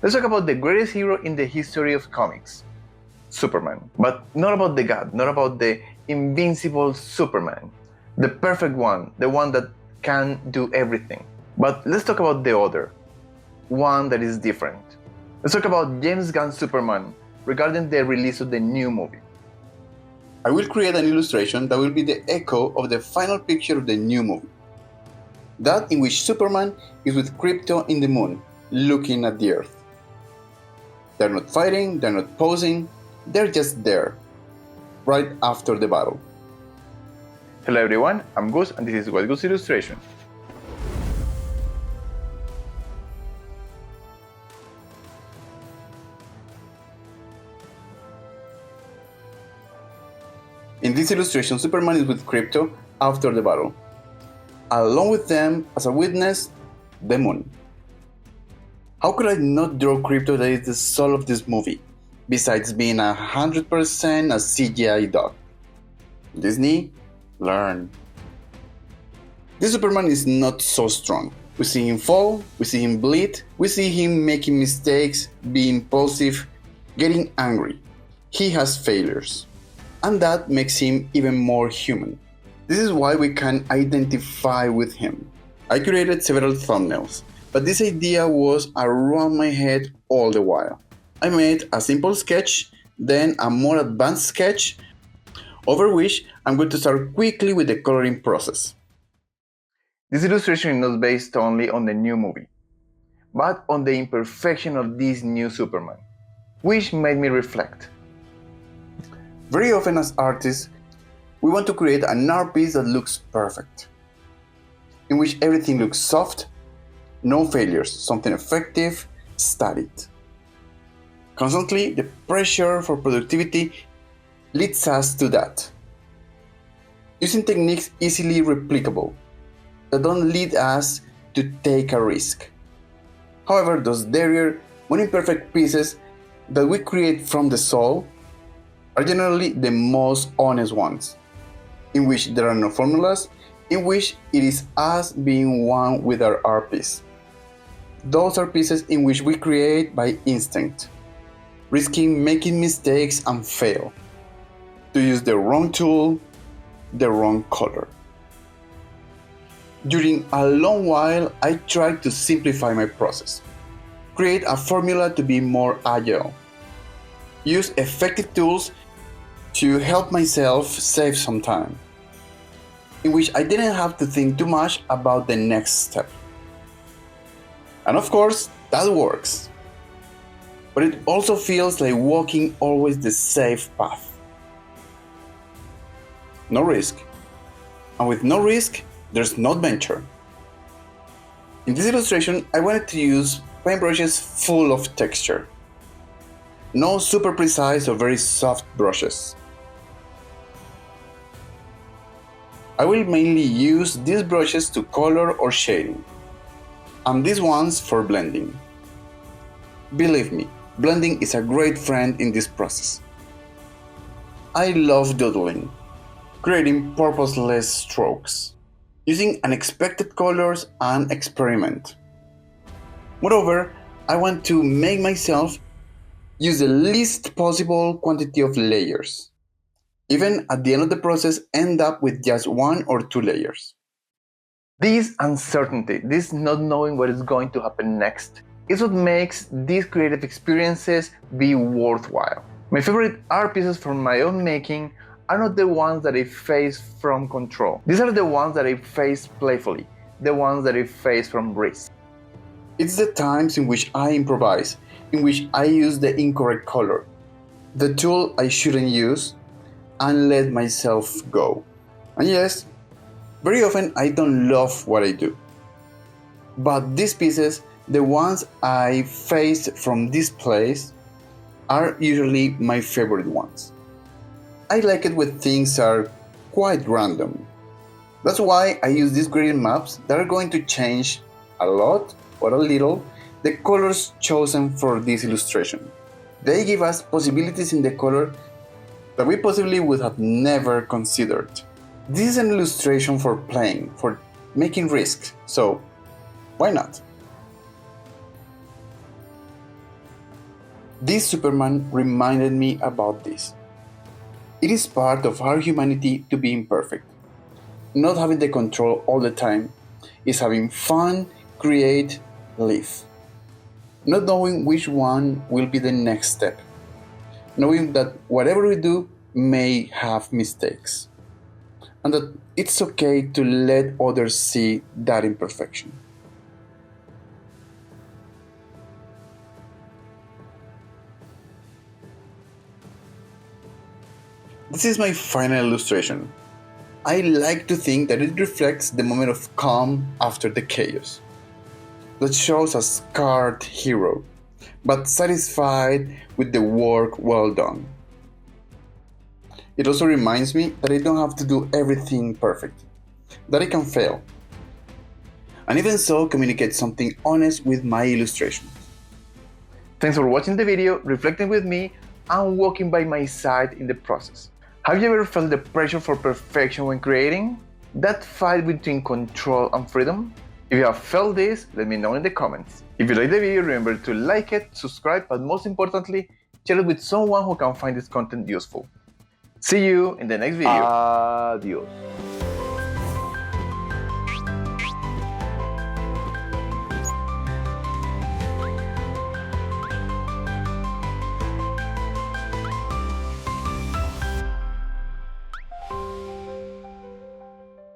Let's talk about the greatest hero in the history of comics, Superman. But not about the god, not about the invincible Superman, the perfect one, the one that can do everything. But let's talk about the other, one that is different. Let's talk about James Gunn's Superman regarding the release of the new movie. I will create an illustration that will be the echo of the final picture of the new movie. That in which Superman is with Krypto in the moon, looking at the Earth. They're not fighting, they're not posing, they're just there, right after the battle. Hello everyone, I'm Gus and this is Wiseguss Illustration. In this illustration, Superman is with Krypto after the battle. Along with them, as a witness, the moon. How could I not draw Krypto that is the soul of this movie, besides being 100% a CGI dog? Disney, learn. This Superman is not so strong. We see him fall, we see him bleed, we see him making mistakes, being impulsive, getting angry. He has failures. And that makes him even more human. This is why we can identify with him. I created several thumbnails, but this idea was around my head all the while. I made a simple sketch, then a more advanced sketch, over which I'm going to start quickly with the coloring process. This illustration is not based only on the new movie, but on the imperfection of this new Superman, which made me reflect. Very often as artists, we want to create an art piece that looks perfect, in which everything looks soft, no failures, something effective, studied. Constantly, the pressure for productivity leads us to that. Using techniques easily replicable, that don't lead us to take a risk. However, those rare, more imperfect pieces that we create from the soul are generally the most honest ones, in which there are no formulas, in which it is us being one with our art piece. Those are pieces in which we create by instinct, risking making mistakes and fail, to use the wrong tool, the wrong color. During a long while, I tried to simplify my process, create a formula to be more agile, use effective tools to help myself save some time, in which I didn't have to think too much about the next step. And of course, that works. But it also feels like walking always the safe path. No risk. And with no risk, there's no adventure. In this illustration, I wanted to use paintbrushes full of texture. No super precise or very soft brushes. I will mainly use these brushes to color or shading, and these ones for blending. Believe me, blending is a great friend in this process. I love doodling, creating purposeless strokes, using unexpected colors and experiment. Moreover, I want to make myself use the least possible quantity of layers. Even at the end of the process, end up with just 1 or 2 layers. This uncertainty, this not knowing what is going to happen next, is what makes these creative experiences be worthwhile. My favorite art pieces from my own making are not the ones that I face from control. These are the ones that I face playfully, the ones that I face from risk. It's the times in which I improvise, in which I use the incorrect color, the tool I shouldn't use, and let myself go. And yes, very often I don't love what I do. But these pieces, the ones I faced from this place, are usually my favorite ones. I like it when things are quite random. That's why I use these gradient maps that are going to change a lot or a little the colors chosen for this illustration. They give us possibilities in the color that we possibly would have never considered. This is an illustration for playing, for making risks, so why not? This Superman reminded me about this. It is part of our humanity to be imperfect. Not having the control all the time is having fun, create, live. Not knowing which one will be the next step. Knowing that whatever we do may have mistakes. And that it's okay to let others see that imperfection. This is my final illustration. I like to think that it reflects the moment of calm after the chaos. That shows a scarred hero, but satisfied with the work well done. It also reminds me that I don't have to do everything perfect, that I can fail. And even so, communicate something honest with my illustration. Thanks for watching the video, reflecting with me, and walking by my side in the process. Have you ever felt the pressure for perfection when creating? That fight between control and freedom? If you have felt this, let me know in the comments. If you like the video, remember to like it, subscribe, but most importantly, share it with someone who can find this content useful. See you in the next video. Adiós.